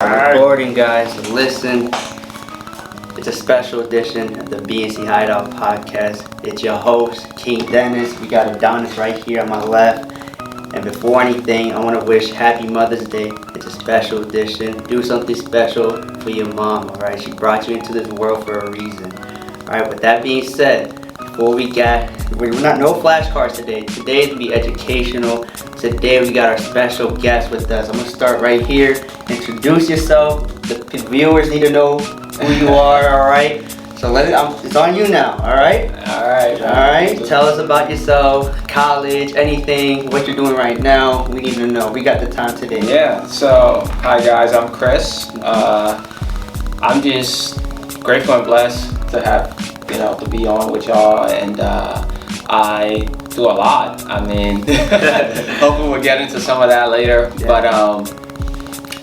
Recording, guys. Listen, it's a special edition of the BNC Hideout podcast. It's your host, King Dennis. We got Adonis right here on my left. And before anything, I want to wish Happy Mother's Day. It's a special edition. Do something special for your mom, alright? She brought you into this world for a reason. Alright, with that being said, before we're not no flashcards today. Today is going to be educational. Today we got our special guest with us. I'm going to start right here. Introduce yourself. The viewers need to know who you are, alright? So it's on you now, alright? Alright. Tell us about yourself, college, anything, what you're doing right now. We need to know. We got the time today. Yeah, so hi guys, I'm Chris. I'm just grateful and blessed to have, to be on with y'all, and I do a lot. I mean, hopefully we'll get into some of that later, but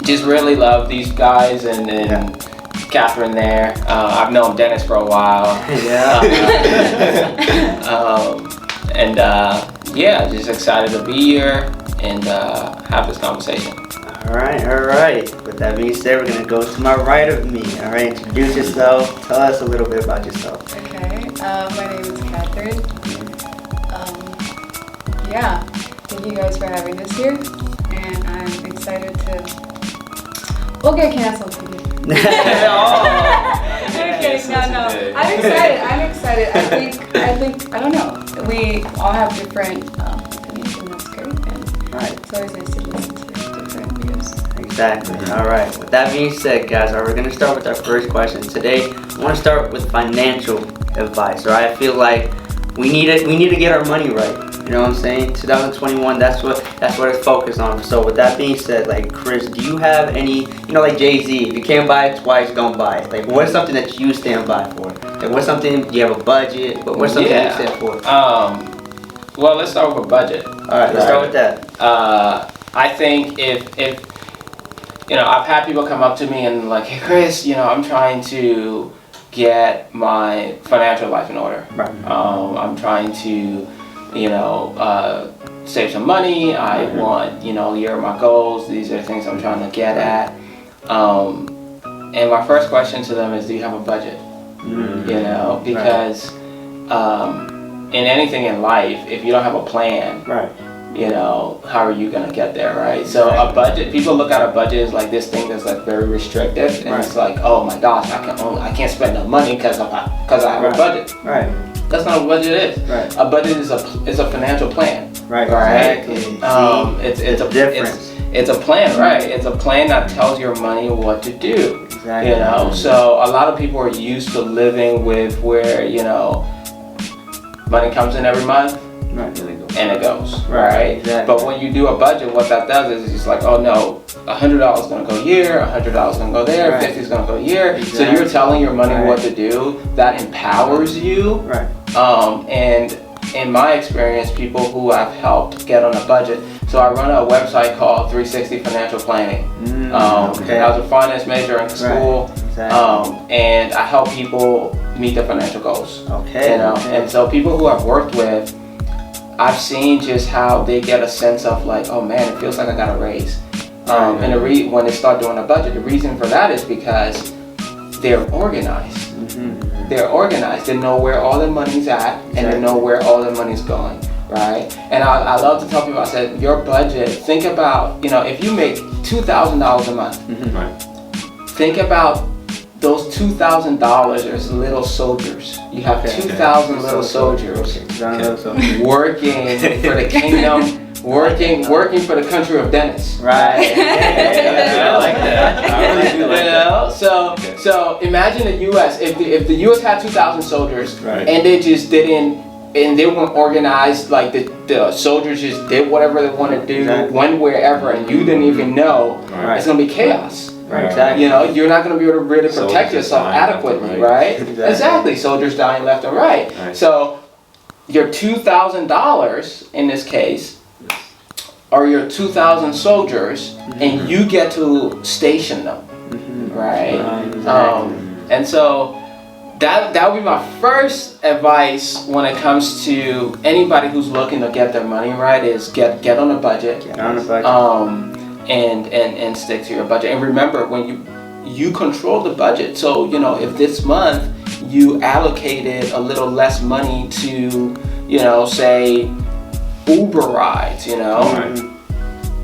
just really love these guys and Catherine there. I've known Dennis for a while. Just excited to be here and have this conversation. Alright. With that being said, we're gonna go to my right of me. Alright, introduce yourself. Tell us a little bit about yourself. Okay, my name is Catherine. Thank you guys for having us here, and I'm excited to. We'll get canceled today. I'm kidding. No. I'm excited. I think. I don't know. We all have different opinions, and that's great. And it's always nice to listen to different views. Exactly. All right. With that being said, guys, we're going to start with our first question. Today, I want to start with financial advice. Right? I feel like we need to get our money right. You know what I'm saying? 2021. That's what it's focused on. So with that being said, like Chris, do you have any? Like Jay-Z, if you can't buy it twice, don't buy it. Like, what's something that you stand by for? Like, what's something you have a budget? But what's something you stand for? Well, let's start with budget. All right, let's start with that. I think if I've had people come up to me and like, hey Chris, I'm trying to get my financial life in order. Right. I'm trying to, save some money. I want, here are my goals. These are the things I'm trying to get at. And my first question to them is, do you have a budget? Because in anything in life, if you don't have a plan, how are you gonna get there, right? So a budget, people look at a budget as like this thing that's like very restrictive, and it's like, oh my gosh, I can't spend no money because I have a budget. Right. That's not what a budget is. Right. A budget is a financial plan. Right. Exactly. It's a difference. It's a plan, right? It's a plan that tells your money what to do. Exactly. So a lot of people are used to living with where money comes in every month. Right. And it goes, right? Exactly. But when you do a budget, what that does is it's like, oh no, $100 is gonna go here, $100 is gonna go there, 50 is gonna go here. Exactly. So you're telling your money what to do. That empowers you. Right. And in my experience, people who I've helped get on a budget. So I run a website called 360 Financial Planning. I was a finance major in school, and I help people meet their financial goals. And so people who I've worked with, I've seen just how they get a sense of like, oh man, it feels like I got a raise. And when they start doing a budget, the reason for that is because they're organized. They're organized. They know where all their money's at, and they know where all their money's going, right? And I love to tell people, I said, your budget, think about, if you make $2,000 a month, think about those $2,000 as little soldiers. You have 2,000 little soldiers working for the kingdom, working for the country of Dennis. Right. I like that. I really do like that. So imagine the U.S. If the U.S. had 2,000 soldiers, and they just didn't, and they weren't organized, like the soldiers just did whatever they want to do, went wherever, and you didn't even know, it's gonna be chaos. Right. Exactly. You're not going to be able to really protect yourself adequately, right? Exactly. Soldiers dying left and right. So your $2,000 in this case are your 2,000 soldiers, and you get to station them, right? And so that would be my first advice when it comes to anybody who's looking to get their money right, is get on a budget. and stick to your budget. And remember, when you control the budget. So, you know, if this month you allocated a little less money to, you know, say Uber rides, you know,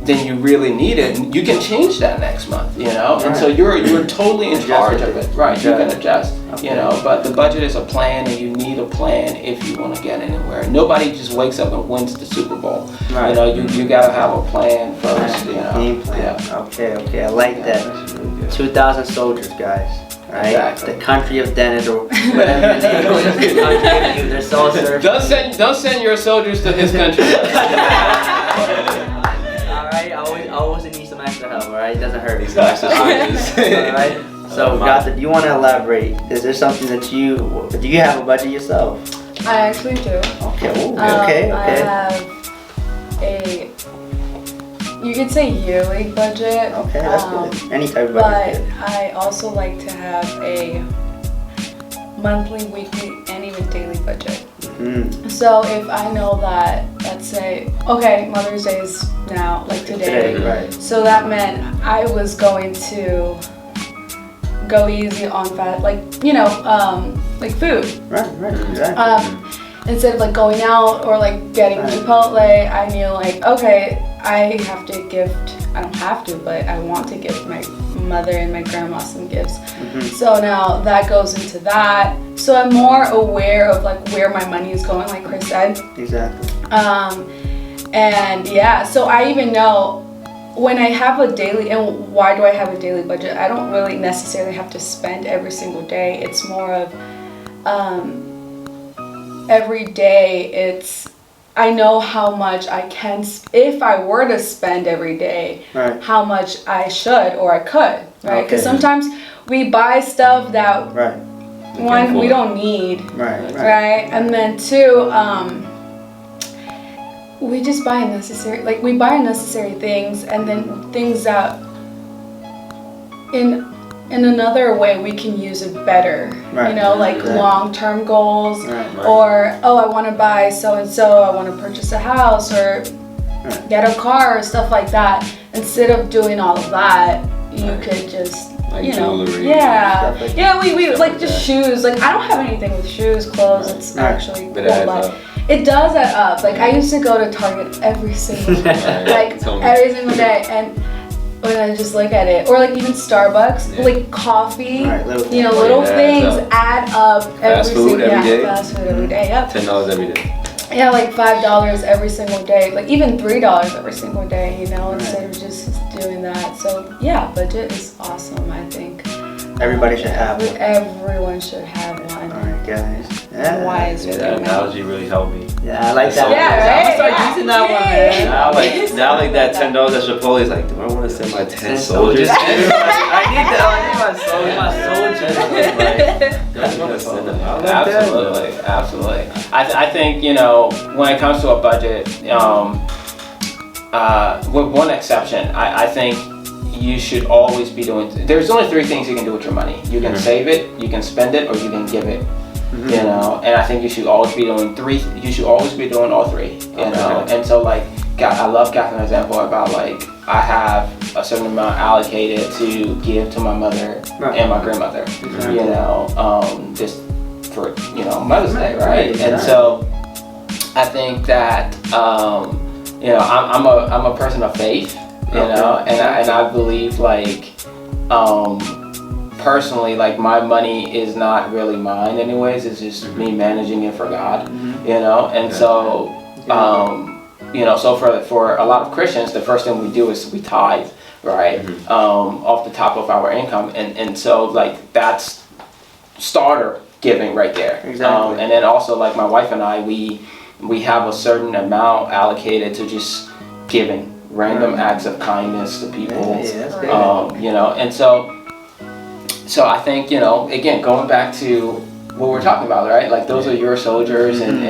then you really need it, and you can change that next month, you know. And so you're totally in charge of it, right? You can adjust, you know. But the budget is a plan, and you need a plan if you want to get anywhere. Nobody just wakes up and wins the Super Bowl. Right. You know, you gotta have a plan first. You know. Game plan. Yeah. Okay. I like that. 2,000 soldiers, guys. Right? Exactly. The country of Dennis, or whatever the name is, the country of their soldiers. Don't send your soldiers to his country. Alright, I always need some extra help, alright? It doesn't hurt. Some extra soldiers. Alright? So, do you want to elaborate? Is there something that do you have a budget yourself? I actually do. Okay, okay. I have you could say yearly budget. Okay, that's good. Any type of budget. But I also like to have a monthly, weekly, and even daily budget. So if I know that, let's say, okay, Mother's Day is now, like today. Right. So that meant I was going to go easy on fat, like, you know, like food. Right, exactly. Instead of like going out or like getting Chipotle, I knew like, okay, I don't have to, but I want to give my mother and my grandma some gifts. So now that goes into that. So I'm more aware of like where my money is going, like Chris said. Exactly. And yeah, so I even know when I have a daily, and why do I have a daily budget? I don't really necessarily have to spend every single day. It's more of every day I know how much I can, if I were to spend every day, how much I should or I could, right? Because sometimes we buy stuff that, one, we don't need, right? And then two, we just buy unnecessary things, and then things that in another way we can use it better, you know, like long-term goals, or I want to buy so-and-so, I want to purchase a house or get a car or stuff like that. Instead of doing all of that, you could just, like, you know, jewelry, we like just shoes. Like I don't have anything with shoes, clothes. It's actually cool, but it does add up. Like I used to go to Target every single day, every single day, and when I just look at it, or like even Starbucks, like coffee, you know, little things add up Fast food every day. Fast food every day, yep. $10 every day. Yeah, like $5 every single day, like even $3 every single day, you know, instead of just doing that. So yeah, budget is awesome, I think. Everybody should have one. Everyone should have one. Alright, guys. Wise that analogy really helped me. Yeah, I like that. Yeah, I'm gonna start using that one, man. Now like that $10 at Chipotle is like, do I want to send my 10 soldiers? I need my soldiers. Absolutely. I think, you know, when it comes to a budget, with one exception, I think you should always be doing, there's only 3 things you can do with your money. You can save it, you can spend it, or you can give it. You know, and I think you should always be doing all 3, you know. And so like, I love Catherine's example about like, I have a certain amount allocated to give to my mother and my grandmother, you know, just for, you know, Mother's Day, right? And so I think that, you know, I'm a person of faith, you know, and I believe like, personally, like my money is not really mine anyways, it's just me managing it for God, you know. And so you know, so for a lot of Christians, the first thing we do is we tithe, right? Off the top of our income, and so like that's starter giving right there. Exactly. And then also like my wife and I, we have a certain amount allocated to just giving random acts of kindness to people, you know. And so I think, you know, again, going back to what we're talking about, right? Like those are your soldiers, and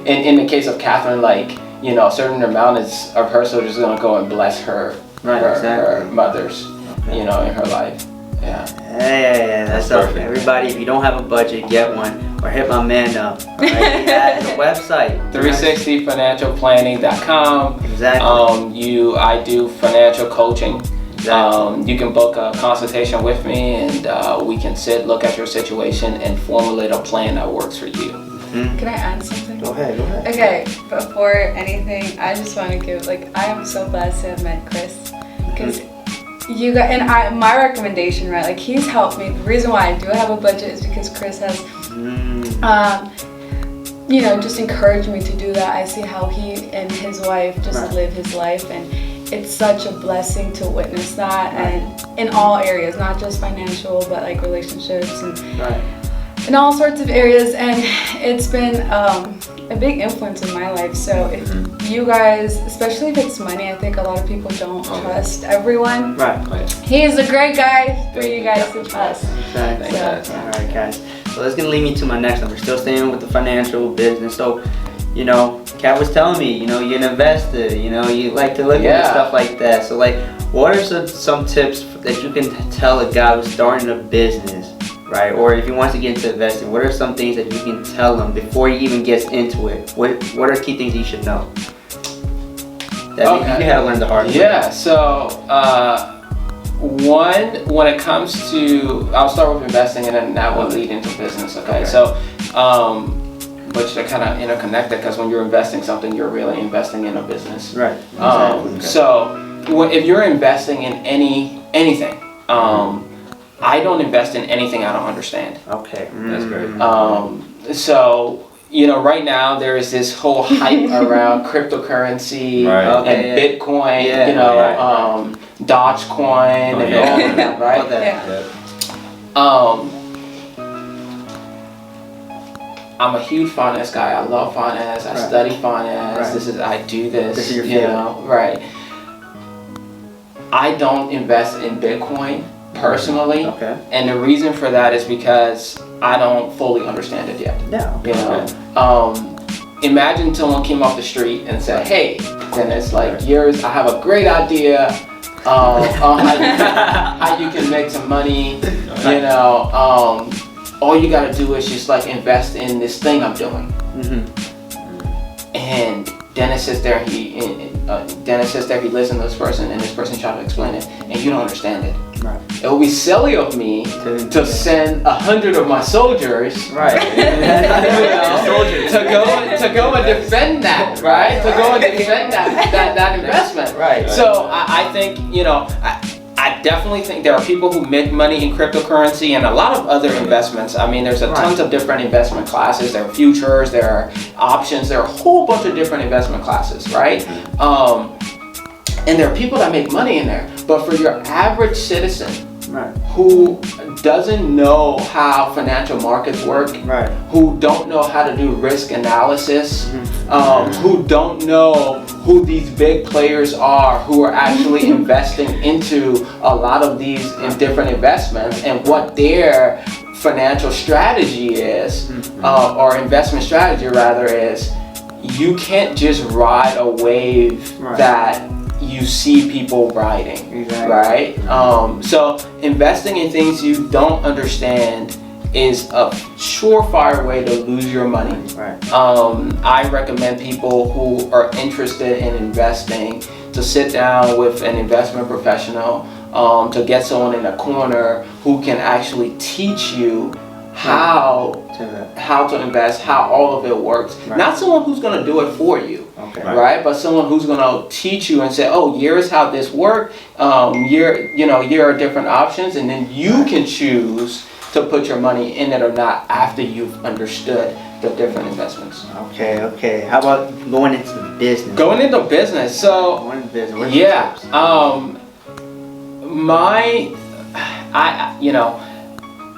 in the case of Catherine, like, you know, a certain amount of her soldiers is gonna go and bless her, her mothers, you know, in her life. Yeah. Yeah, that's perfect. Everybody, if you don't have a budget, get one. Or hit my man up. Right? He has a website. 360financialplanning.com. Exactly. I do financial coaching. Exactly. You can book a consultation with me, and we can look at your situation, and formulate a plan that works for you. Can I add something? Go ahead. Okay, before anything, I just want to give, I am so blessed to have met Chris. Because you got, and my recommendation, right, he's helped me. The reason why I do have a budget is because Chris has, just encouraged me to do that. I see how he and his wife just live his life, and it's such a blessing to witness that, and in all areas, not just financial, but relationships and in all sorts of areas, and it's been a big influence in my life. So if you guys, especially if it's money, I think a lot of people don't trust everyone. Right. He is a great guy for you guys to trust. Exactly. So, all right, guys. So that's gonna lead me to my next one. We're still staying with the financial business. So, Kat was telling me, you're an investor. You like to look at stuff like that. So, what are some tips that you can tell a guy who's starting a business? Right, or if he wants to get into investing, what are some things that you can tell him before he even gets into it? What are key things he should know? That you had to learn the hard way. Yeah, so when it comes to, I'll start with investing, and then that will lead into business. Okay. So, but they're kind of interconnected, because when you're investing something, you're really investing in a business. Right. So if you're investing in anything, I don't invest in anything I don't understand. Okay, that's great. So, right now there is this whole hype around cryptocurrency and Bitcoin, Dogecoin, and all of that, right? I'm a huge finance guy. I love finance. I study finance. I do this. This is your field. Right. I don't invest in Bitcoin personally, and the reason for that is because I don't fully understand it yet. Imagine someone came off the street and said, "Hey, Dennis, I have a great idea on how you can make some money. All you gotta do is just invest in this thing I'm doing." And Dennis sits there. He listens to this person, and this person tries to explain it, and you don't understand it. Right. It would be silly of me to send 100 of my soldiers, to go and defend that, right? To go and defend that investment, right? So I think I definitely think there are people who make money in cryptocurrency and a lot of other investments. I mean, there's tons of different investment classes. There are futures, there are options, there are a whole bunch of different investment classes, right? And there are people that make money in there. But for your average citizen who doesn't know how financial markets work, who don't know how to do risk analysis, who don't know who these big players are who are actually investing into a lot of these different investments, and what their financial strategy is, or investment strategy rather is, you can't just ride a wave that you see people riding, right? So investing in things you don't understand is a surefire way to lose your money. I recommend people who are interested in investing to sit down with an investment professional, to get someone in a corner who can actually teach you how to invest, how all of it works. Not someone who's going to do it for you, right? But someone who's going to teach you and say, "Oh, here's how this works. Here are different options," and then you can choose to put your money in it or not after you've understood the different investments. Okay. How about going into business? Going into business. So going into business.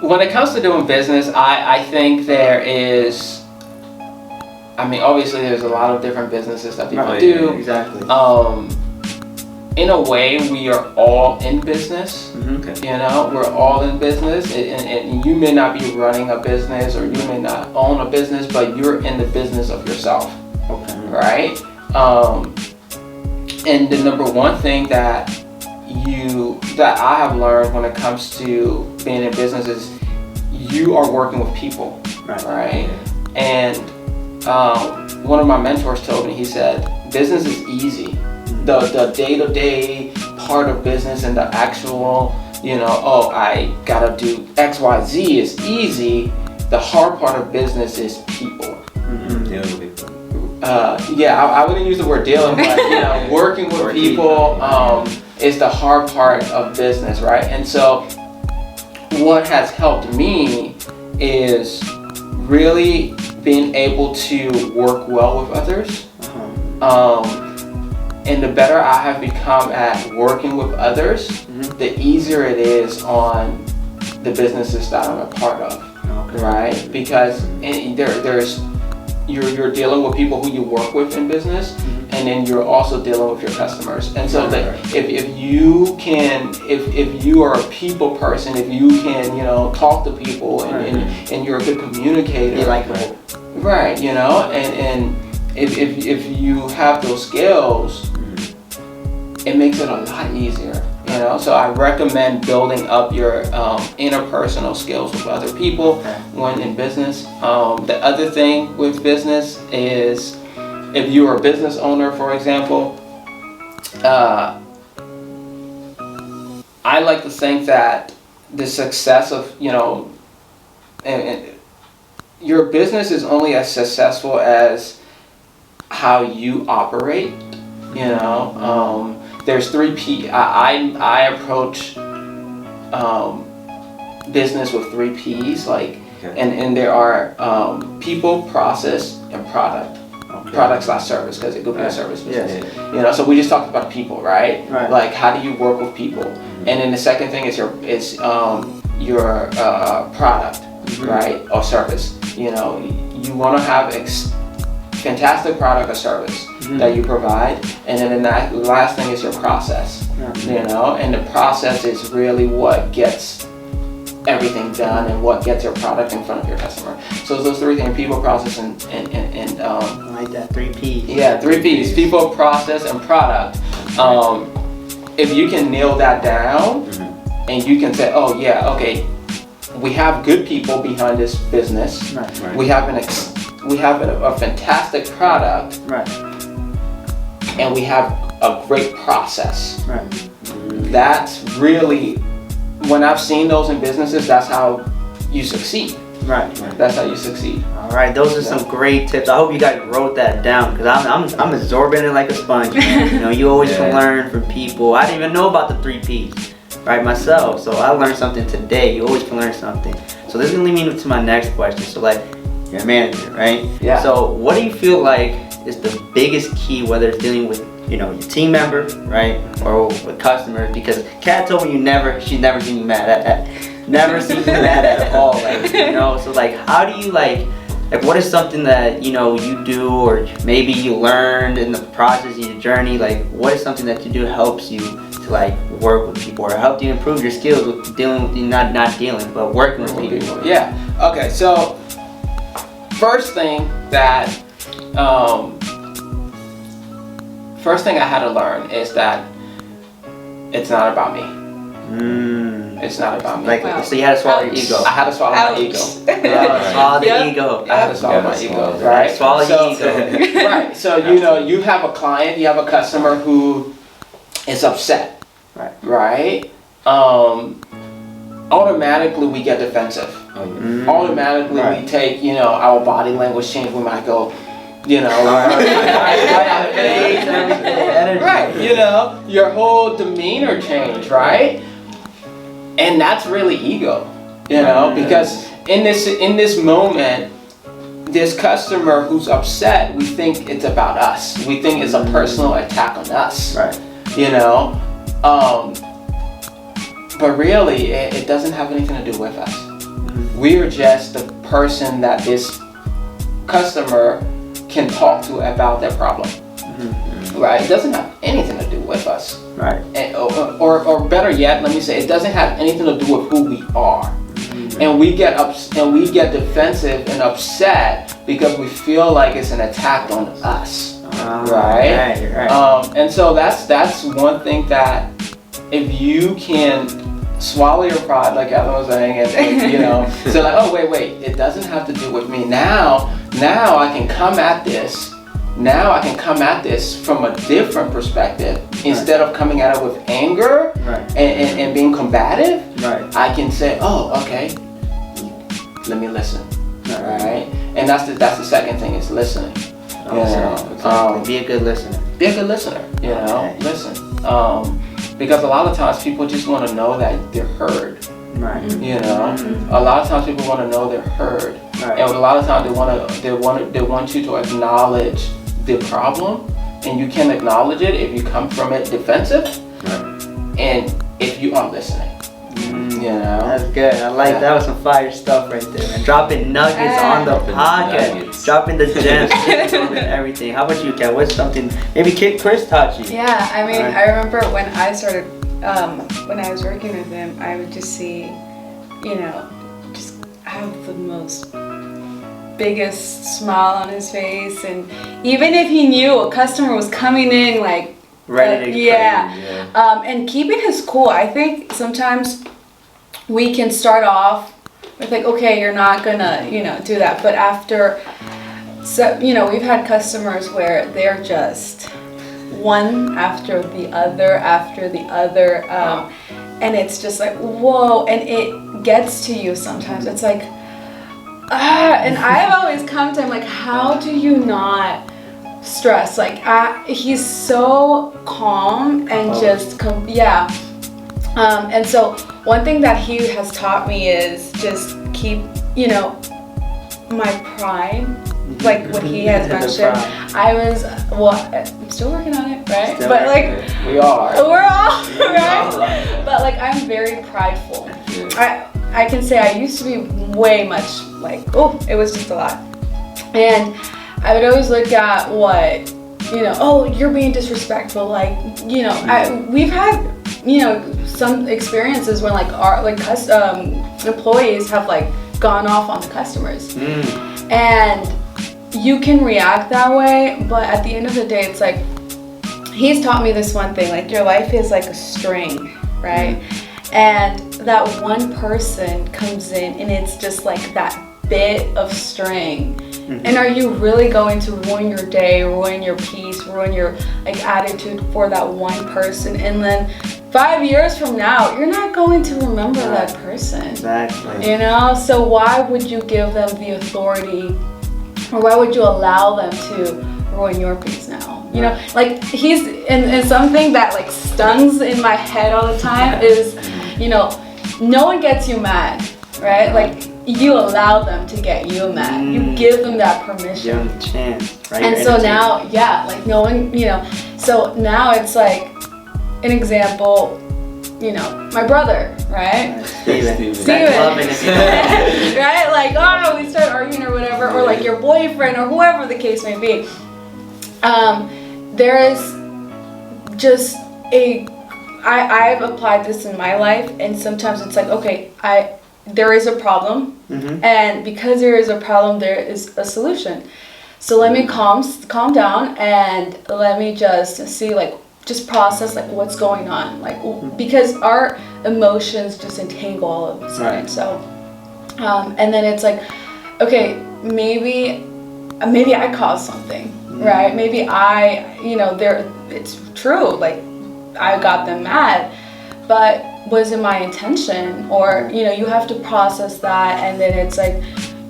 When it comes to doing business, I think there is, obviously there's a lot of different businesses that people do. Exactly. In a way, we are all in business. We're all in business, and you may not be running a business, or you may not own a business, but you're in the business of yourself. Right? And the number one thing that that I have learned when it comes to being in business is you are working with people, right? And one of my mentors told me, he said, business is easy. The day-to-day part of business and the actual, I gotta do X, Y, Z is easy. The hard part of business is people. Dealing with people. I wouldn't use the word dealing, but working with people is the hard part of business, right? And so what has helped me is really being able to work well with others. And the better I have become at working with others, the easier it is on the businesses that I'm a part of, right? Because you're dealing with people who you work with in business, and then you're also dealing with your customers. And so if you are a people person, if you can talk to people and you're a good communicator, Be like right? And if you have those skills, it makes it a lot easier. So I recommend building up your interpersonal skills with other people when in business. The other thing with business is, if you are a business owner, for example, I like to think that the success of, and your business is only as successful as how you operate, There's 3 P. I approach business with 3 P's, and there are people, process, and product. Product/service, because it could be a service business. So we just talked about people, right? Like, how do you work with people? And then the second thing is your product, right, or service. You want to have fantastic product or service that you provide, and then the last thing is your process. And the process is really what gets everything done and what gets your product in front of your customer. So those 3 things: people, process, and I like that 3 P's. Yeah, 3 P's: people, process, and product. If you can nail that down, and you can say, oh yeah, okay, we have good people behind this business. We have a fantastic product. And we have a great process. That's really, when I've seen those in businesses, that's how you succeed. That's how you succeed. All right, those are some great tips. I hope you guys wrote that down, because I'm absorbing it like a sponge. You always can learn from people. I didn't even know about the 3 P's, right, myself. So I learned something today. You always can learn something. So this is gonna lead me to my next question. So you're a manager, right? Yeah. So what do you feel like is the biggest key, whether it's dealing with your team member, right, or with customers? Because Kat told me she's never seen you mad at all, So how do you what is something that you do, or maybe you learned in the process of your journey? What is something that you do helps you to work with people, or help you improve your skills with dealing with not dealing, but working with people? Yeah. Okay. So first thing I had to learn is that it's not about me. It's not about me. So you had to swallow your ego. I had to swallow my ego. Swallow the ego. I had to swallow my ego, right? Swallow your ego. Right. So you have a client, you have a customer who is upset, right? Automatically we get defensive. Automatically we take, our body language change. We might go, right, your whole demeanor change, right? And that's really ego, because in this moment, this customer who's upset, we think it's about us. We think it's a personal attack on us, but really, it doesn't have anything to do with us. We're just the person that this customer can talk to about their problem, right? It doesn't have anything to do with us, right? Or better yet, let me say, it doesn't have anything to do with who we are, and we get defensive and upset because we feel like it's an attack on us, right? And so that's one thing that if you can swallow your pride, like Evan was saying, and you know, so like, oh wait, it doesn't have to do with me. Now I can come at this. Now I can come at this from a different perspective. Instead of coming at it with anger and being combative. I can say, oh, okay, let me listen. Right? And that's the second thing is listening. Be a good listener. Be a good listener. You know, listen. Because a lot of times people just want to know that they're heard. Right. You know, a lot of times people want to know they're heard, and a lot of times they want you to acknowledge the problem, and you can acknowledge it if you come from it defensive, and if you are listening. You know, that's good. I like that. Was some fire stuff right there, man. Dropping nuggets on the podcast, dropping the gems, and everything. How about you, Kat? What's something maybe Chris taught you? Yeah, I mean, I remember when I started, when I was working with him, I would just see, you know, just have the most biggest smile on his face, and even if he knew a customer was coming in like ready to and keeping his cool. I think sometimes we can start off with like, okay, you're not gonna, you know, do that. But after, so, you know, we've had customers where they're just one after the other, and it's just like, whoa, and it gets to you sometimes. It's like, and I've always come to him like, how do you not stress? Like, he's so calm and and so one thing that he has taught me is just keep, you know, my pride, like what he has mentioned. I'm still working on it, right? But like, we're all, right? But like, I'm very prideful. I can say I used to be way much like, it was just a lot. And I would always look at what, you know, oh, you're being disrespectful. Like, you know, we've had, you know, some experiences when like our employees have like gone off on the customers, and you can react that way. But at the end of the day, it's like, he's taught me this one thing, like your life is like a string, right? And that one person comes in and it's just like that bit of string. And are you really going to ruin your day, ruin your peace, ruin your like attitude for that one person? And then 5 years from now, you're not going to remember that person. Exactly. You know, so why would you give them the authority, or why would you allow them to ruin your peace now? You know, like he's and something that like stuns in my head all the time is, you know, no one gets you mad, right? Like, you allow them to get you mad. You give them that permission. Give them a chance, right? And so now, like no one, you know, so now it's like an example, you know, my brother, right? Steven. Right? Like, oh, we start arguing or whatever, or like your boyfriend or whoever the case may be. There is just I've applied this in my life, and sometimes it's like, okay, there is a problem, and because there is a problem, there is a solution. So let me calm down and let me just see, like, just process like what's going on, like because our emotions just entangle all of us, right? So, and then it's like, okay, maybe I caused something, right? Maybe it's true, like I got them mad, but was it my intention? Or, you know, you have to process that, and then it's like,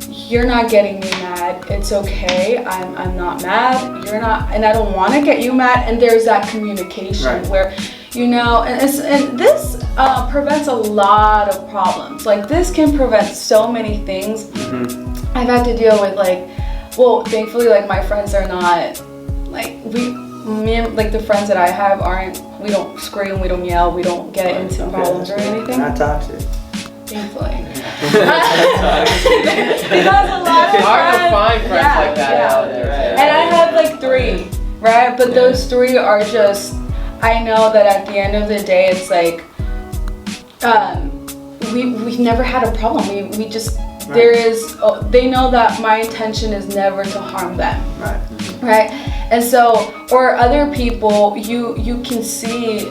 you're not getting me mad, it's okay, I'm not mad, you're not, and I don't want to get you mad, and there's that communication where, you know, and this prevents a lot of problems. Like, this can prevent so many things. I've had to deal with, like, well, thankfully, like, my friends are not, like, like the friends that I have we don't scream, we don't yell, we don't get into problems or anything. Not toxic. Thankfully. Because a lot of it's hard to find friends like that out there. And I have like 3, right? But those 3 are just, I know that at the end of the day, it's like, we've never had a problem. We just, they know that my intention is never to harm them. Right? And so, or other people, you can see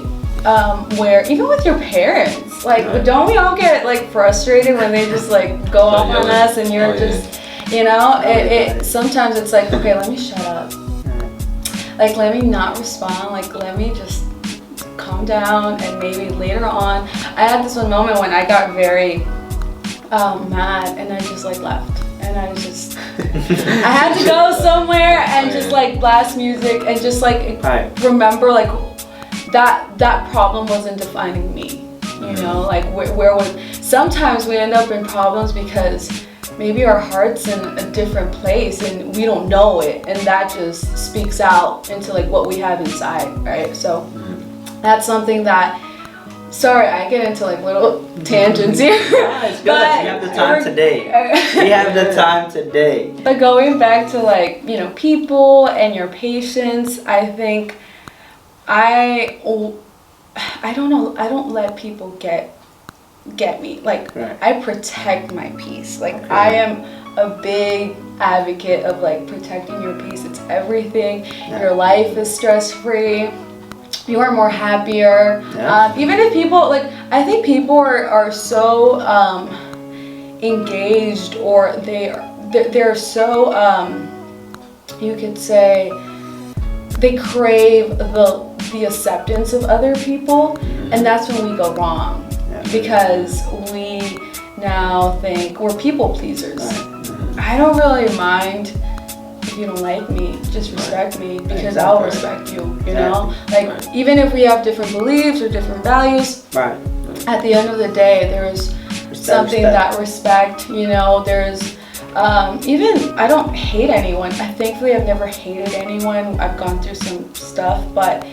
where even with your parents, like, don't we all get like frustrated when they just like go off on us and you're just, you know, it sometimes it's like, okay, let me shut up. Like, let me not respond. Like, let me just calm down, and maybe later on, I had this one moment when I got very mad, and I just like left, and I just, I had to go somewhere and just like blast music and just like remember like that problem wasn't defining me, you know, like where was, sometimes we end up in problems because maybe our heart's in a different place and we don't know it, and that just speaks out into like what we have inside, right? So that's something that, sorry, I get into like little tangents here. Yeah, it's good. But we have the time today. We have the time today. But going back to like, you know, people and your patience, I think I don't know, I don't let people get me. Like, I protect my peace. Like, I am a big advocate of like protecting your peace. It's everything. Your life is stress-free. You are more happier. Even if people, like, I think people are so engaged, or they're so, you could say, they crave the acceptance of other people, and that's when we go wrong, because we now think we're people pleasers. I don't really mind if you don't like me, just respect me, because I'll respect you, you know? Like, even if we have different beliefs or different values, at the end of the day, there's something that respect, you know, there's, even, I don't hate anyone. Thankfully, I've never hated anyone. I've gone through some stuff, but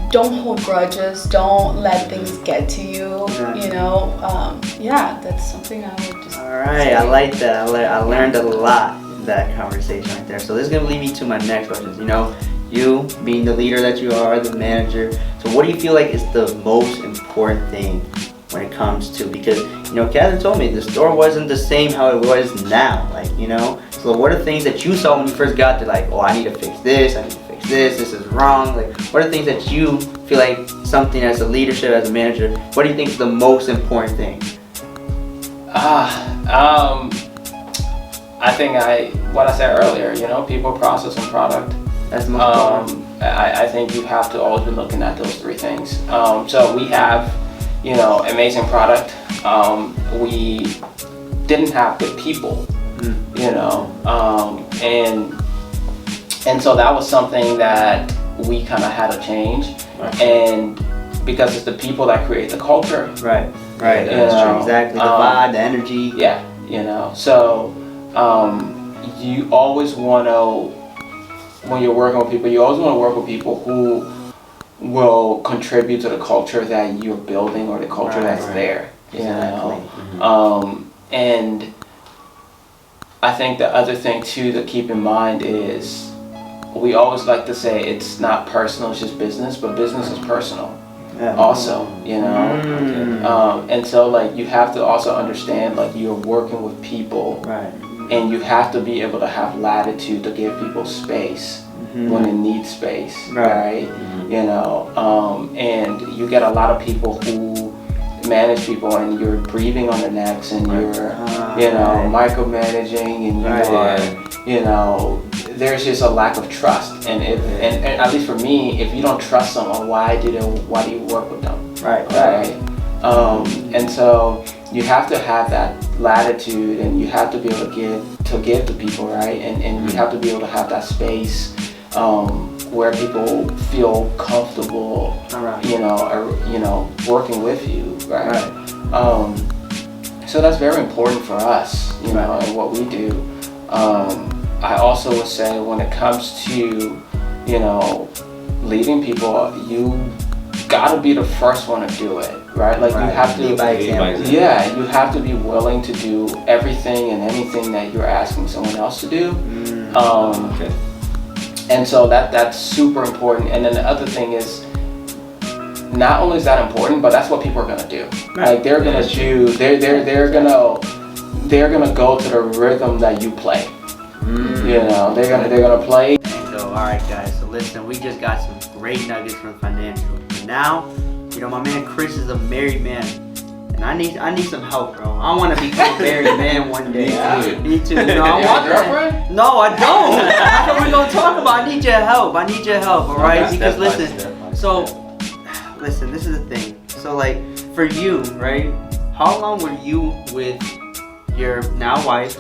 don't hold grudges. Don't let things get to you, you know? That's something I would just say. I like that. I learned a lot in that conversation right there. So this is going to lead me to my next question. You know, you being the leader that you are, the manager, so what do you feel like is the most important thing when it comes to, because, you know, Catherine told me the store wasn't the same how it was now, like, you know, so what are things that you saw when you first got there, like, oh, I need to fix this, I need to fix this is wrong, like, what are things that you feel like something as a leadership, as a manager, what do you think is the most important thing? I think what I said earlier, you know, people, process, and product. That's the most important. I think you have to always be looking at those three things. So we have, you know, amazing product. We didn't have good people, you know, and so that was something that we kind of had to change, and because it's the people that create the culture. Right, that's true, exactly, the vibe, the energy. Yeah, you know, so you always want to, when you're working with people, you always want to work with people who will contribute to the culture that you're building, or the culture that's there, you know? And I think the other thing too to keep in mind is, we always like to say it's not personal, it's just business, but business is personal also, you know? And so like you have to also understand, like, you're working with people, and you have to be able to have latitude to give people space when they need space, right? You know, and you get a lot of people who manage people, and you're breathing on their necks, and you're, you know, micromanaging, and you're, you know, there's just a lack of trust. And if, and at least for me, if you don't trust someone, why do you work with them? And so you have to have that latitude, and you have to be able to give to people, right? And you have to be able to have that space where people feel comfortable, you know, working with you, right? So that's very important for us, you know, and what we do. I also would say, when it comes to, you know, leading people, you gotta be the first one to do it, right? Like, you have to, you have to be willing to do everything and anything that you're asking someone else to do. And so that's super important. And then the other thing is, not only is that important, but that's what people are gonna do. Like, they're gonna do, they're gonna go to the rhythm that you play. You know, they're gonna play. So Alright guys, so listen, we just got some great nuggets from financial. And now, my man Chris is a married man. And I need some help, bro. I want to become a married man one day. Me too. I want that. No, I don't. That's what we're going to talk about. I need your help, alright? Because listen, this is the thing. So like, for you, right? How long were you with your now wife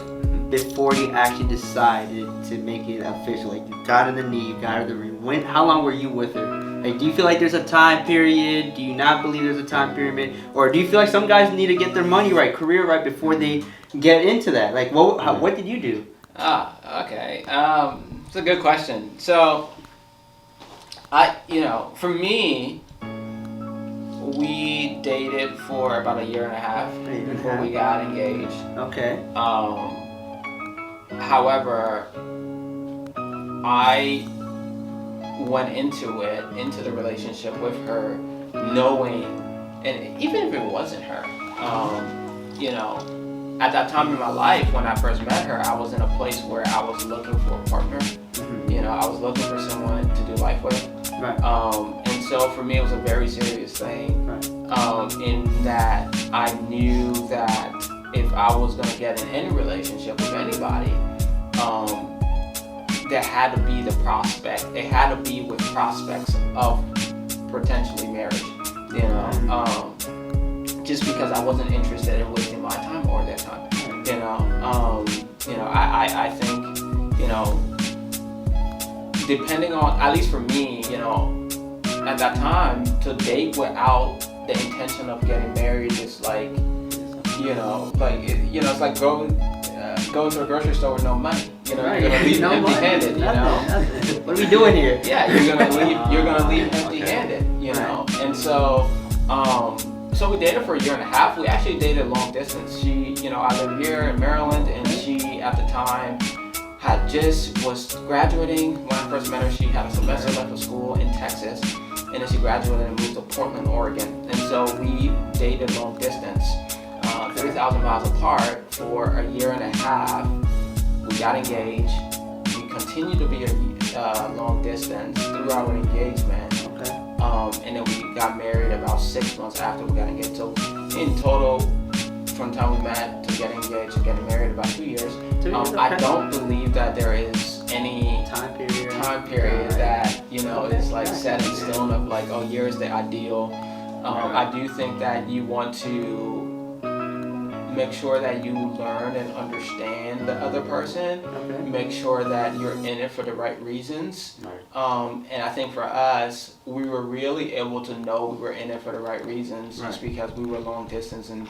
before you actually decided to make it official? Like, you got in the knee, you got her the ring. How long were you with her? Like, do you feel like there's a time period? Do you not believe there's a time pyramid? Or do you feel like some guys need to get their money right, career right, before they get into that? Like, what did you do? Okay. It's a good question. So, for me, we dated for about a year and a half before we got engaged. Okay. However, I went into the relationship with her knowing, and even if it wasn't her, at that time in my life when I first met her, I was in a place where I was looking for a partner. I was looking for someone to do life with. Right. And so for me, it was a very serious thing. Right. In that I knew that if I was going to get in any relationship with anybody, there had to be the prospect. It had to be with prospects of potentially marriage. Just because I wasn't interested in wasting my time or their time. I think, depending on, at least for me, at that time, to date without the intention of getting married is like, it's like going to a grocery store with no money. You're gonna leave empty-handed. Nothing. What are we doing here? Yeah, you're gonna leave empty-handed. And so we dated for a year and a half. We actually dated long distance. She, I live here in Maryland, and she at the time was graduating. When I first met her, she had a semester left of school in Texas, and then she graduated and moved to Portland, Oregon. And so we dated long distance, 3,000 miles apart for a year and a half. We got engaged. We continued to be long distance through our engagement. Okay. And then we got married about 6 months after we got engaged. So in total, from the time we met to getting engaged to getting married, about 2 years. I don't believe that there is any time period that is like set in stone of like, oh, year is the ideal. I do think that you want to make sure that you learn and understand the other person. Okay. Make sure that you're in it for the right reasons. And I think for us, we were really able to know we were in it for the right reasons, just because we were long distance, and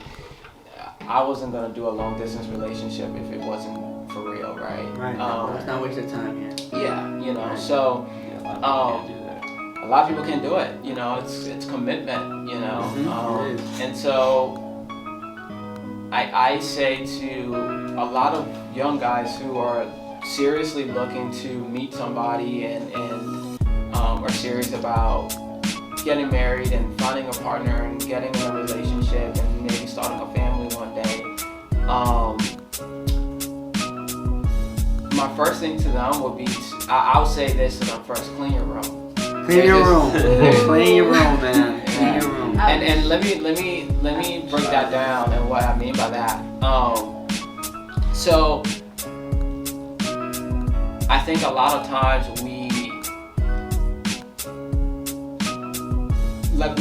I wasn't gonna do a long distance relationship if it wasn't for real, right? Right. It's not wasting time here. Yeah, so a lot of people can't do it. It's commitment. It is. And so I say to a lot of young guys who are seriously looking to meet somebody and are serious about getting married and finding a partner and getting in a relationship and maybe starting a family one day, my first thing to them would be, I'll say this to them first: clean your room. Clean your room. Clean your room, man. Clean your room. And let me break that down and what I mean by that. So I think a lot of times we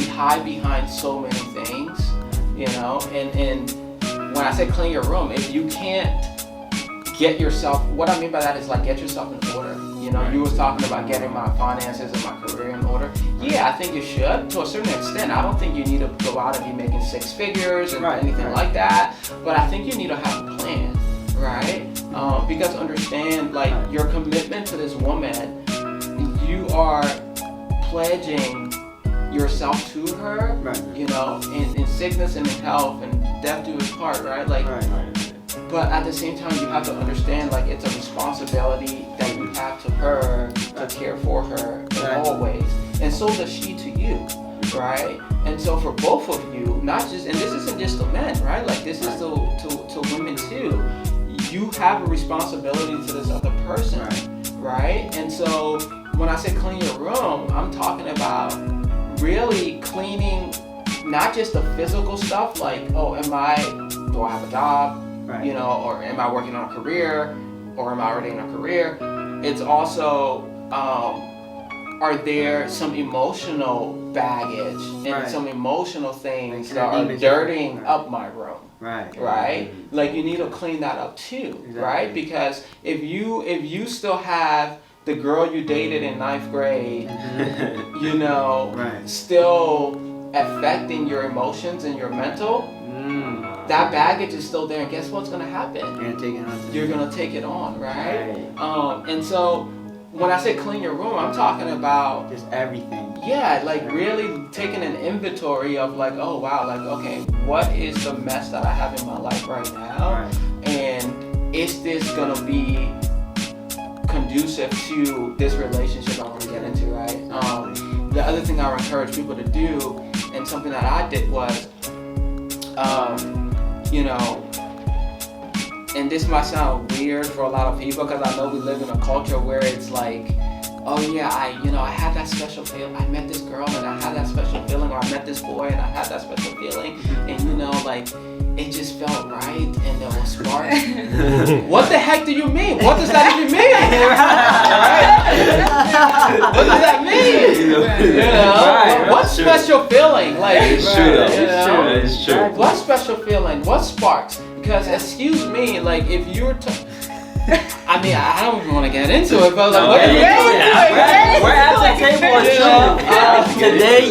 hide behind so many things, and when I say clean your room, if you can't get yourself, what I mean by that is like get yourself in order. You was talking about getting my finances and my career in order. Yeah, I think you should to a certain extent. I don't think you need to go out and be making six figures and anything like that. But I think you need to have a plan, right? Because understand, like, your commitment to this woman, you are pledging yourself to her, in sickness and in health and death do us part, right? But at the same time, you have to understand, like, it's a responsibility that you have to her to care for her in all ways. And so does she to you, right? And so for both of you, not just, and this isn't just to men, right? Like, this is to women too. You have a responsibility to this other person right? And so when I say clean your room, I'm talking about really cleaning not just the physical stuff, like, do I have a job, right. Or am I working on a career, or am I already in a career? It's also, are there some emotional baggage and some emotional things that are dirtying up my room? Right? Like, you need to clean that up too, right? Because if you still have the girl you dated in 9th grade, still affecting your emotions and your mental, that baggage is still there, and guess what's going to happen? You're going to take it on, right? And so when I say clean your room, I'm talking about just everything. Yeah, like really taking an inventory of like, oh wow, like, okay, what is the mess that I have in my life right now? And is this going to be conducive to this relationship I want to get into, right? The other thing I would encourage people to do, and something that I did was, and this might sound weird for a lot of people because I know we live in a culture where it's like, oh yeah, I had that special feeling. I met this girl and I had that special feeling, or I met this boy and I had that special feeling, and like it just felt right and there was sparks. What the heck do you mean? What does that even mean? Right? What does that mean? What special feeling? Like, it's true though. It's true. What special feeling? What sparks? Because excuse me, like if you're I mean, I don't even want to get into it, but like, what are you doing? We're at the table of chilling. Today,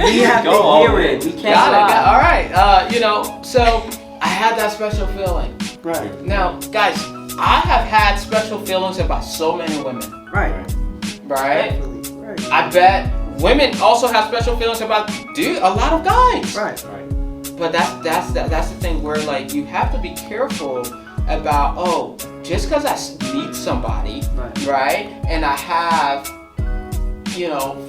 we have to hear it. We can't lie. All right. So I had that special feeling. Right. Now, guys, I have had special feelings about so many women. Right. I bet women also have special feelings about a lot of guys. Right. But that's the thing where like you have to be careful about just because I meet somebody, right, and I have,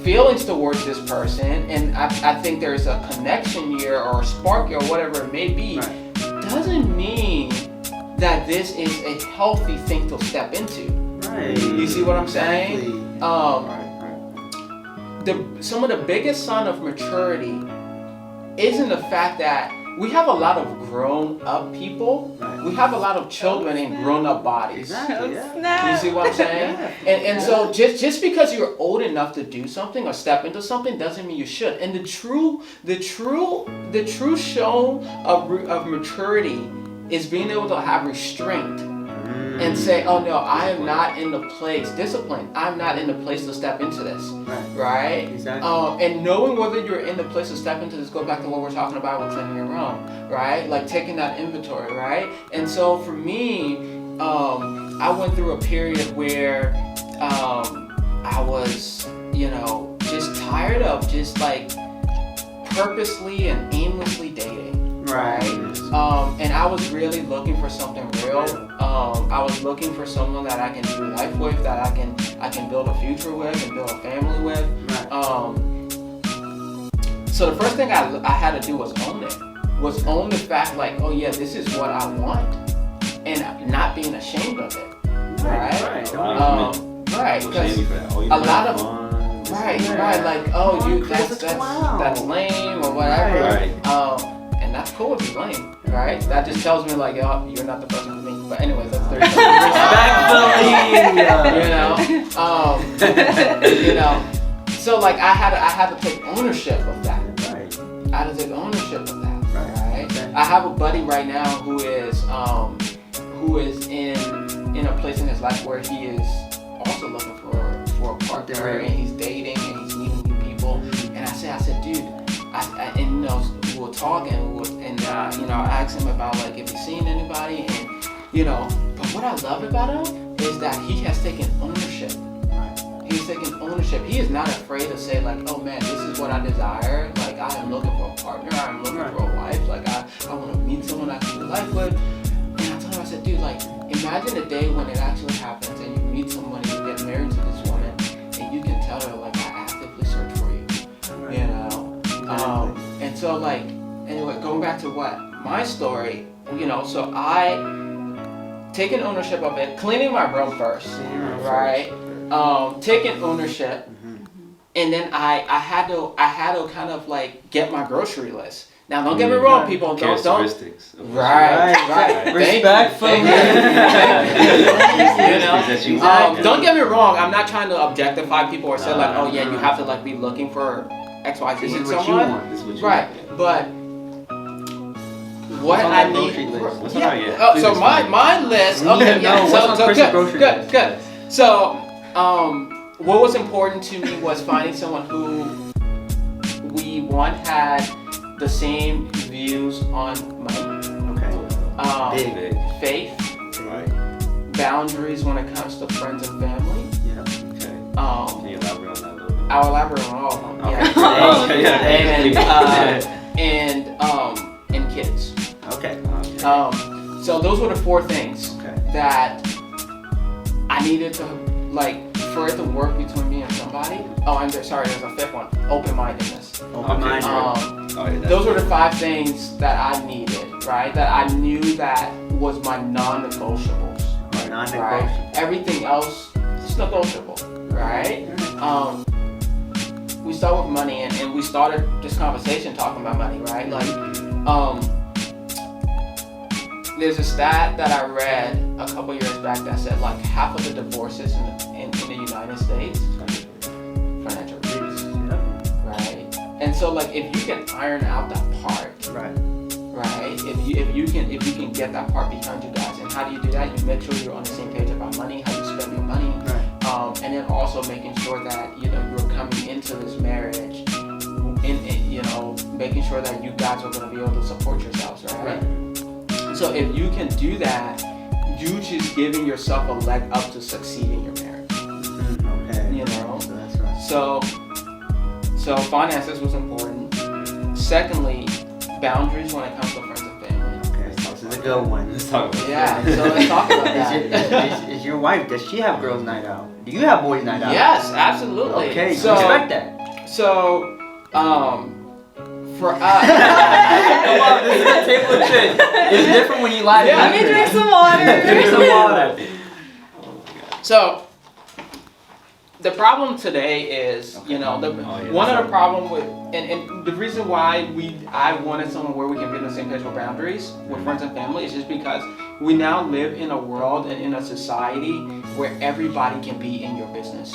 feelings towards this person, and I think there's a connection here or a spark or whatever it may be, doesn't mean that this is a healthy thing to step into. Right. You see what I'm saying? Some of the biggest sign of maturity isn't the fact that we have a lot of grown-up people. We have a lot of children in grown-up bodies. Exactly. Yeah. You see what I'm saying? And so just because you're old enough to do something or step into something doesn't mean you should. And the true show of maturity is being able to have restraint and say, oh no, I am not in the place, discipline, I'm not in the place to step into this, right? Exactly. And knowing whether you're in the place to step into this, go back to what we're talking about with cleaning your room, right? Like taking that inventory, right? And so for me, I went through a period where I was, just tired of just like purposely and aimlessly dating. Right. And I was really looking for something real. I was looking for someone that I can do life with, that I can build a future with and build a family with. So the first thing I had to do was own it. Was own the fact like, oh yeah, this is what I want, and not being ashamed of it. Right. Because a lot of like, oh, that's lame or whatever. And that's cool if you're lame, right? That just tells me like, you're not the person for me. But anyways, that's the So like I had to take ownership of that. I had to take ownership of that, right? I have a buddy right now who is in a place in his life where he is also looking for a partner, and he's dating and he's meeting new people. And I said, dude, we'll talk and I asked him about like if he's seen anybody, and but what I love about him is that he has taken ownership. He's taken ownership. He is not afraid to say like, oh man, this is what I desire. Like I am looking for a partner. I'm looking for a wife. Like I want to meet someone I can do life with. And I told him, I said, dude, like imagine the day when it actually happens and you meet someone and you get married to this woman and you can tell her like I actively search for you. And so like, anyway, going back to my story, so I taking ownership of it, cleaning my room first, right? Taking ownership, and then I had to kind of like get my grocery list. Now, don't get me wrong, people. Don't. Right. Respectful. Don't get me wrong. I'm not trying to objectify people or say like, oh yeah, you have to like be looking for X, Y, Z in someone. This is what you Right. want. But what I need. So my list. Okay. Good. So what was important to me was finding someone who had the same views on money. Big. Faith. Right. Boundaries when it comes to friends and family. Okay. Can you elaborate on that a little bit? I'll elaborate on all of them. And kids. Okay. So those were the 4 things that I needed to like for it to work between me and somebody. Oh, and there's a 5th one. Open-mindedness. Those were the 5 things that I needed, right? That I knew that was my non-negotiables. Right? Everything else is negotiable, right? We start with money, and we started this conversation talking about money, right? Like, there's a stat that I read a couple years back that said like half of the divorces in the United States, financial reasons, right? And so like if you can iron out that part, right? If you can get that part behind you guys, and how do you do that? You make sure you're on the same page about money, how you spend your money, and then also making sure that you're coming into this marriage, making sure that you guys are going to be able to support yourselves, right? So if you can do that, you just giving yourself a leg up to succeed in your marriage. That's right. So finances was important. Secondly, boundaries when it comes to friends and family. Okay, this is a good one. Let's talk about Yeah, so let's talk about that. Is your wife, does she have girls' night out? Do you have boys' night out? Yes, absolutely. Okay, so respect that. So, for us, come on, this is a table of shit. It's different when you lie. Let me drink some water. Drink some water. So, the problem today is, one of the problem with, and the reason why I wanted someone where we can be on the same page with boundaries with friends and family is just because we now live in a world and in a society where everybody can be in your business.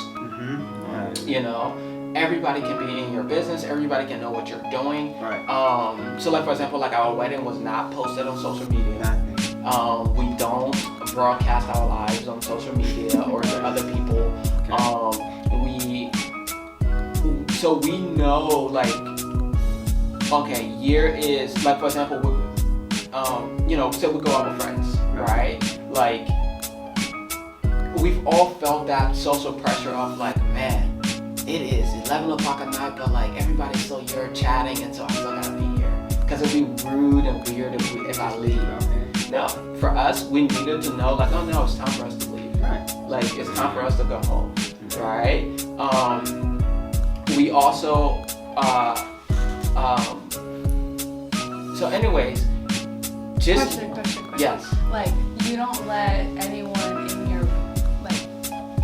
Everybody can be in your business. Everybody can know what you're doing. Right. So like for example, like our wedding was not posted on social media. We don't broadcast our lives on social media or to other people. So we know like, okay, year is like for example, say we go out with friends, right? Like we've all felt that social pressure of like, man, it is 11 o'clock at night, but like everybody's still here chatting, and so I still gotta be here. Because it'd be rude and weird if I leave. No, for us, we needed to know like, oh no, it's time for us to leave. Right. Like it's time for us to go home. Right. We also, so anyways, just question. Yes. Like you don't let anyone in your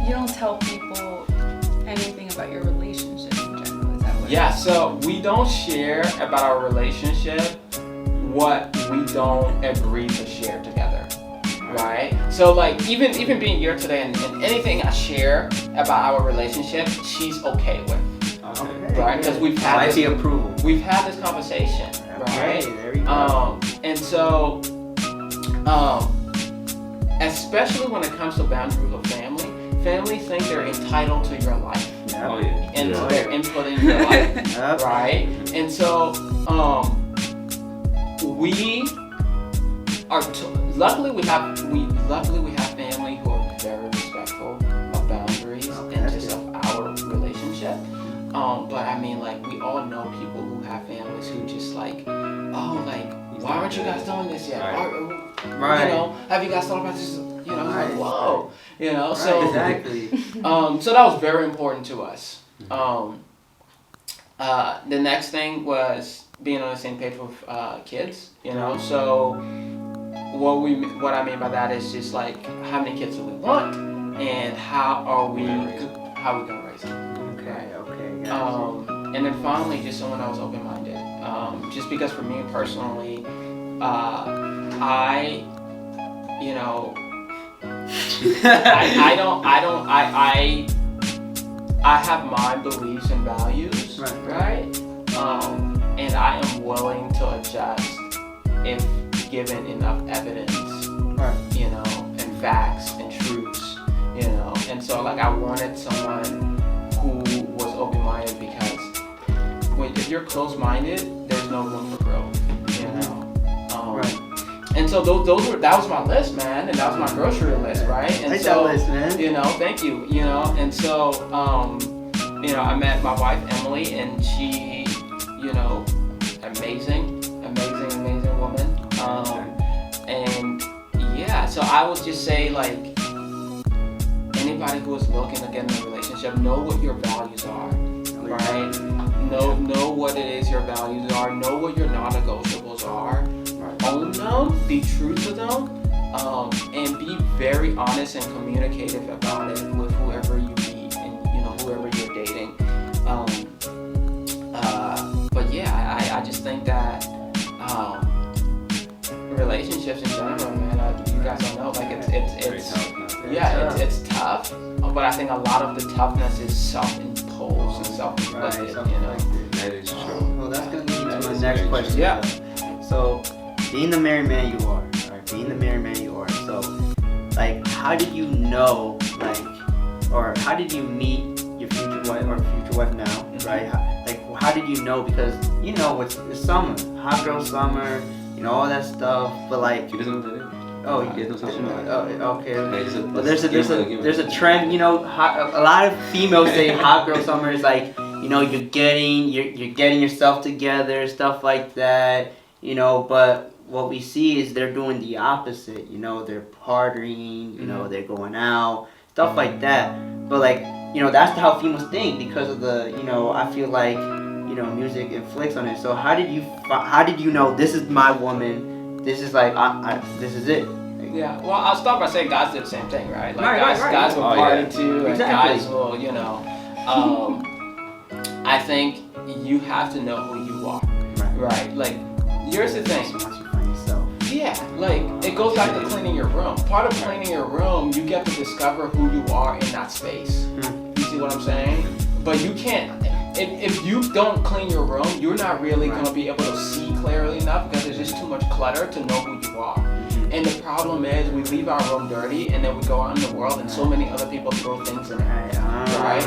you don't tell people anything about your relationship in general, is that what? Yeah, so we don't share about our relationship what we don't agree to share together, right? So like even being here today and anything I share about our relationship, she's okay with, right? Because we've had this conversation, right? There you go. And so, especially when it comes to boundaries with families think they're entitled to your life. And to their input in your life, right? And so, we are. Luckily, we have family who are very respectful of boundaries and just of our relationship. But I mean, like we all know people who have families who just like, oh, like why aren't you guys doing this yet? Right. Have you guys thought about this? Like, whoa. So exactly. So that was very important to us. The next thing was being on the same page with kids. So what I mean by that is just like how many kids do we want? and how we gonna raise them. Okay, gotcha. And then finally, just someone that was open-minded. Just because for me personally, I have my beliefs and values, right? And I am willing to adjust if given enough evidence, and facts and truths, And so like I wanted someone who was open-minded because if you're closed-minded, there's no room for growth, And so that was my list, man, and that was my grocery list, right? And like that list, man. Thank you, And so, I met my wife Emily, and she, amazing woman. And yeah, so I would just say like anybody who is looking to get in a relationship, know what your values are, right? Know what it is your values are. Know what your non-negotiables are. Own them, be true to them, and be very honest and communicative about it with whoever you meet and whoever you're dating. But yeah, I just think that relationships in general, man, you guys don't know, like it's tough. But I think a lot of the toughness is self-imposed and self-inflicted. That is true. Well, that's gonna lead to my next question. Yeah. So, being the married man you are, right? Being the married man you are. So, like, how did you know, or how did you meet your future wife now, right? How did you know? Because it's summer, hot girl summer, all that stuff. But like, he doesn't know what that is. Oh, he has no social media. Oh, okay. Well, there's a trend. A lot of females say hot girl summer is like, you're getting yourself together, stuff like that. But what we see is they're doing the opposite. They're partying. They're going out, stuff like that. But like, that's how females think because of the, I feel like, music inflicts on it. So how did you know this is my woman? This is like, this is it. Yeah, well, I'll start by saying guys do the same thing, right? Like Right. guys will party too, and Exactly. guys will, I think you have to know who you are, right? Like, here's the thing. Once you find yourself. Yeah, like, it goes back to cleaning your room. Part of cleaning your room, you get to discover who you are in that space. You see what I'm saying? But you can't, if you don't clean your room, you're not really going to be able to see clearly enough because there's just too much clutter to know who you are. And the problem is we leave our room dirty and then we go out in the world and so many other people throw things in it, right?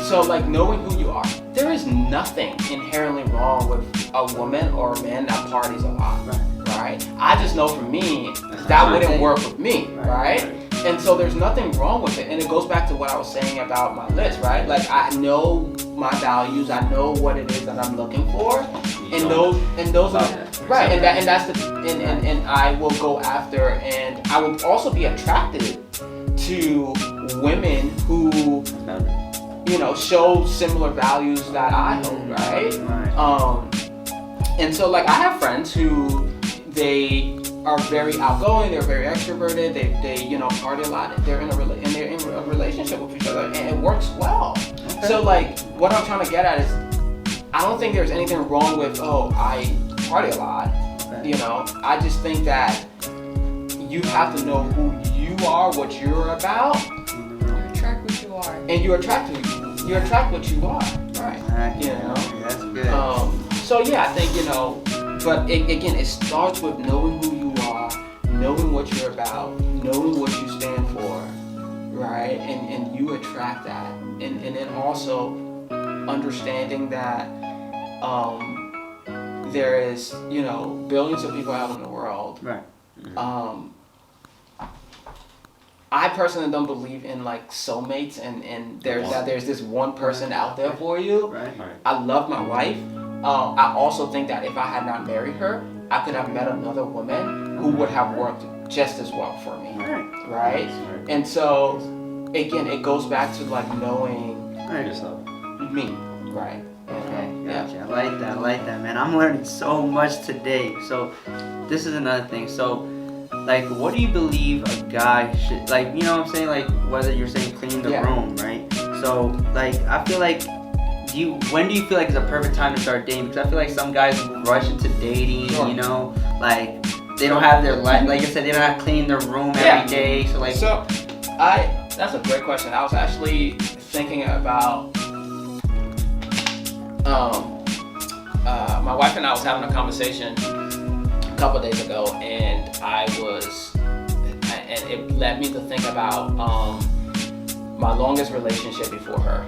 So like knowing who you are, there is nothing inherently wrong with a woman or a man that parties a lot, right? I just know for me, that wouldn't work with me, right? And so there's nothing wrong with it. And it goes back to what I was saying about my list, right? Like I know my values, I know what it is that I'm looking for, and those are right. And that's and I will go after, and I will also be attracted to women who show similar values that I hold, right? And so like I have friends who they are very outgoing, they're very extroverted, they party a lot, they're in a relationship with each other, and it works well. Okay. So like what I'm trying to get at is I don't think there's anything wrong with I party a lot. Okay. I just think that you have to know who you are, what you're about. You attract what you are. And you attract what you are, right? That's good. So yeah, I think but again, it starts with knowing who you are, knowing what you're about, knowing what you stand for, right? And you attract that, and then also understanding that there is billions of people out in the world. Right. I personally don't believe in like soulmates and there's this one person out there for you. Right. I love my wife. I also think that if I had not married her, I could have met another woman who would have worked just as well for me. Right? And so again, it goes back to like knowing yourself. Me. Right. Okay, gotcha. I like that, man. I'm learning so much today. So this is another thing. So like, what do you believe a guy should, like, you know what I'm saying? Like, whether you're saying clean the room, right? So, like, I feel like, when do you feel like it's a perfect time to start dating? Because I feel like some guys rush into dating, you know? Like, they don't have their life, like I said, they don't have to clean their room every day. So, like. So, that's a great question. I was actually thinking about, my wife and I was having a conversation a couple of days ago, and it led me to think about my longest relationship before her.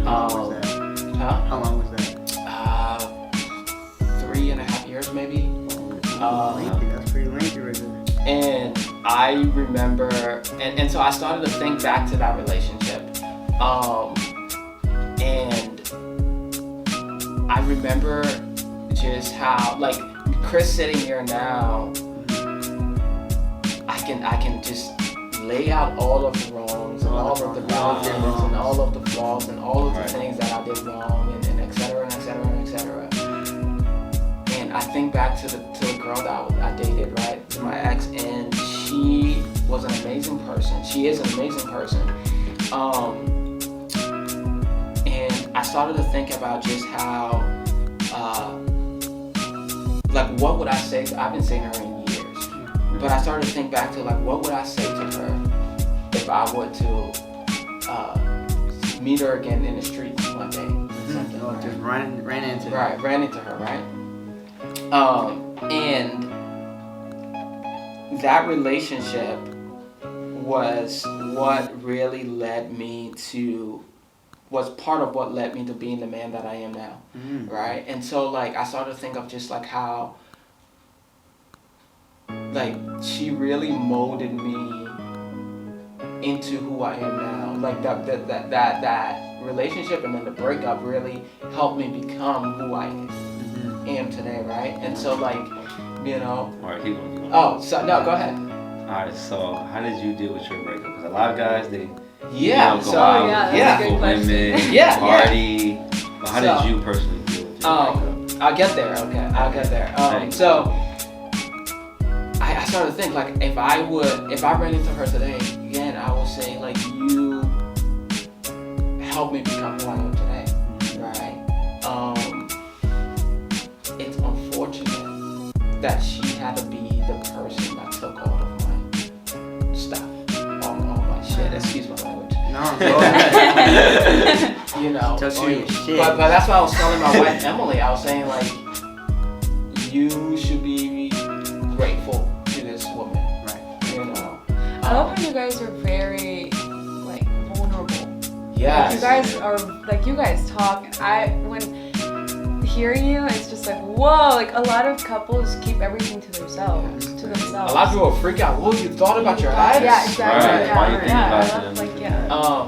How long was that? How long was that? 3.5 years maybe. That's pretty lengthy right there. And I remember, and so I started to think back to that relationship. And I remember just how, like, Chris sitting here now, I can just lay out all of the wrongs and all of the wrongs and all of the flaws and all of the things that I did wrong and et cetera and et cetera and et cetera. And I think back to the girl that I dated, right, to my ex, and she was an amazing person. She is an amazing person. And I started to think about just how, like, what would I say? I've been seeing her in years, but I started to think back to, like, what would I say to her if I were to meet her again in the streets one day? Something, right? Just ran into her. Right, ran into her, right? And that relationship was part of what led me to being the man that I am now, right? And so, like, I started to think of just, like, how, like, she really molded me into who I am now. Like, that relationship and then the breakup really helped me become who I am today, right? And so, like, you know. All right, keep going. Oh, so no, go ahead. All right, so how did you deal with your breakup? Because a lot of guys, they go that's a good women, party. But how did you personally deal with your breakup? I'll get there. Okay, I'll get there. So I started to think, like, if I ran into her today again, I would say, like, you helped me become who I am today, right? It's unfortunate that she had to be the person that took all of my stuff, all my shit. Excuse my language. No, go ahead. You know, took all your shit. But that's why I was telling my wife Emily. I was saying, like, you should be grateful to this woman, right? You know. I love how you guys are very, like, vulnerable. Yeah. Like, you guys are, like, you guys talk, and when hearing you, it's just like, whoa, like, a lot of couples keep everything to themselves, A lot of people freak out. Whoa, you thought about your ex? Yeah, exactly. Right. Why you think about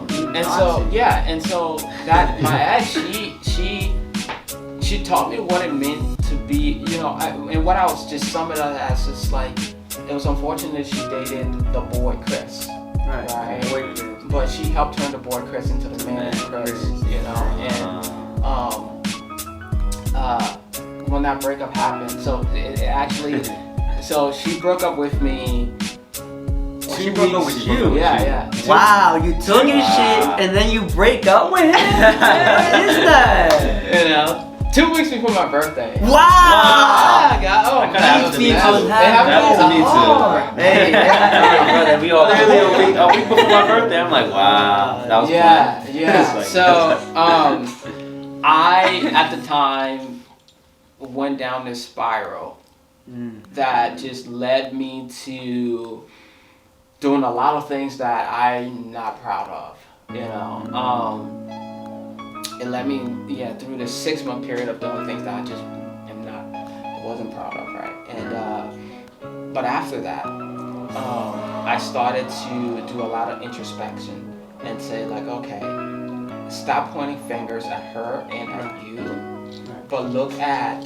them? And so that my ex, she taught me what it meant to be, you know, and what I was just summing it as is, like, it was unfortunate she dated the boy Chris, right? But she helped turn the boy Chris into the man Chris, you know, and when that breakup happened, so it actually, so she broke up with me. She broke up with you? Yeah. Wow, you took his shit and then you break up with him? What is that? You know, 2 weeks before my birthday. Wow! I happened to me too. Hey, brother, we all really a week before my birthday. I'm like, wow, that was fun. Yeah. Like, so, I at the time went down this spiral that just led me to doing a lot of things that I'm not proud of, you know. It led me, through this 6-month period of doing things that I just wasn't proud of, right? And but after that, I started to do a lot of introspection and say, like, okay, stop pointing fingers at her and at you, but look at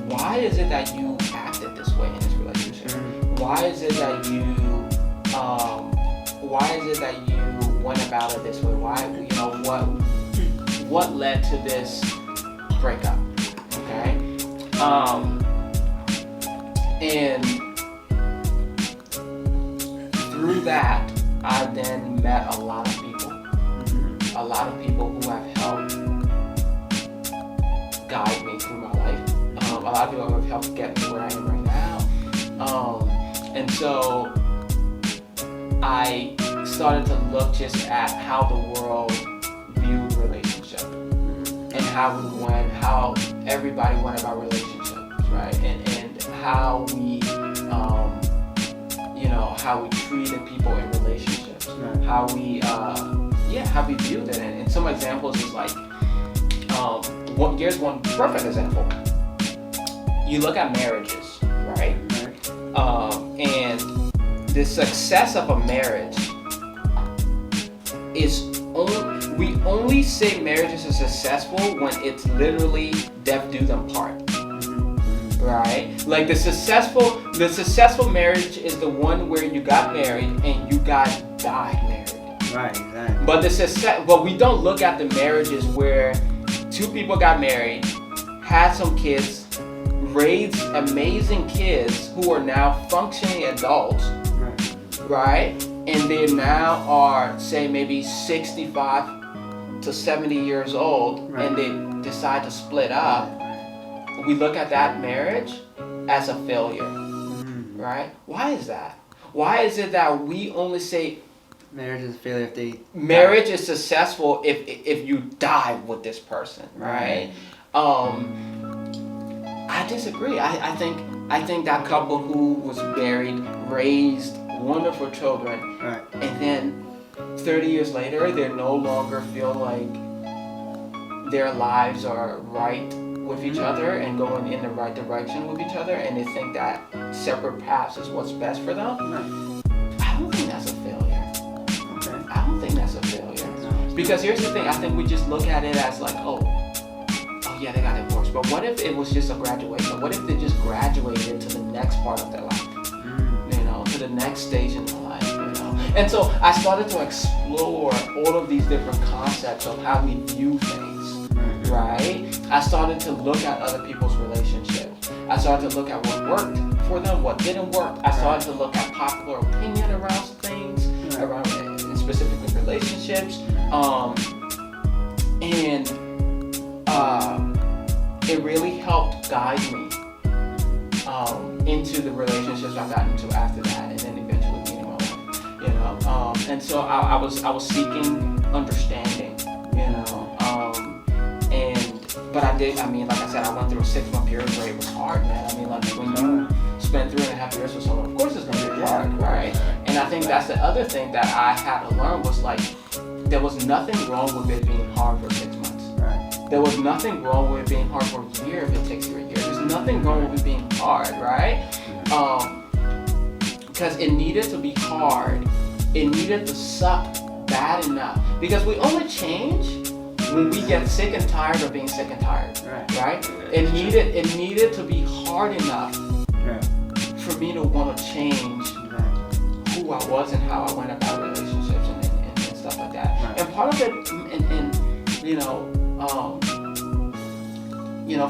why is it that you acted this way in this relationship? Why is it that you went about it this way? Why, you know, what led to this breakup? Okay. And through that, I then met a lot of people. A lot of people who have helped guide me through my life. A lot of people have helped get me where I am right now. And so I started to look just at how the world viewed relationship and how everybody went about relationships, right? And how we, how we treated people in relationships, how we viewed it. And some examples is like, here's one perfect example. You look at marriages, right? And the success of a marriage is we only say marriages are successful when it's literally death do them part. Right? Like the successful marriage is the one where you got married and you guys died married. Right, exactly. But we don't look at the marriages where two people got married, had some kids, raised amazing kids who are now functioning adults, right? And they now are, say, maybe 65 to 70 years old, and they decide to split up. We look at that marriage as a failure, right? Why is that? Why is it that we only say marriage is a failure if they marriage is successful if you die with this person, right? I disagree. I think that couple who was married, raised wonderful children, and then 30 years later they no longer feel like their lives are right with each other and going in the right direction with each other, and they think that separate paths is what's best for them. I don't think that's a failure. I don't think that's a failure. Because here's the thing, I think we just look at it as like, oh yeah, they got divorced. But what if it was just a graduation? What if they just graduated to the next part of their life? To the next stage in their life, And so I started to explore all of these different concepts of how we view things, right? I started to look at other people's relationships. I started to look at what worked for them, what didn't work. I started to look at popular opinion around things, around specifically relationships, and it really helped guide me into the relationships I got into after that, and then eventually meeting my wife. And so I was seeking understanding, but I did. I mean, like I said, I went through a 6-month period where it was hard, man. I mean, like when you spend 3.5 years with someone, of course it's gonna be hard, right? And I think that's the other thing that I had to learn was like, there was nothing wrong with it being hard for 6 months. There was nothing wrong with it being hard for a year if it takes you a year. There's nothing wrong with it being hard, right? Because it needed to be hard. It needed to suck bad enough. Because we only change when we get sick and tired of being sick and tired, right? It needed to be hard enough for me to want to change who I was and how I went about relationships and stuff like that. And part of it,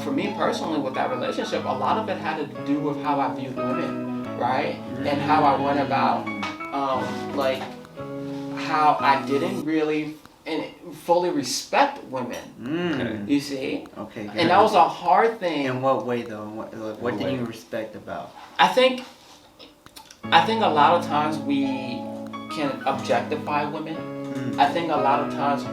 for me personally with that relationship, a lot of it had to do with how I viewed women, right? And how I went about, how I didn't really fully respect women. You see? Okay. Good. And that was a hard thing. In what way though? What did you respect about? I think a lot of times we can objectify women. I think a lot of times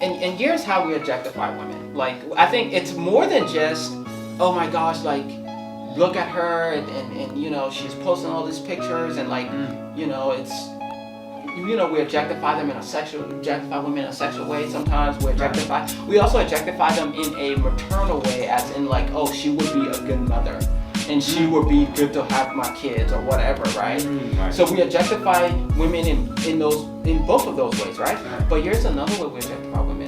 and here's how we objectify women. Like, I think it's more than just, oh my gosh, like, look at her and she's posting all these pictures and like, it's, we objectify them objectify women in a sexual way sometimes. We also objectify them in a maternal way, as in like, oh, she would be a good mother. And she would be good to have my kids or whatever, right? So we objectify women in both of those ways, right? But here's another way we objectify women.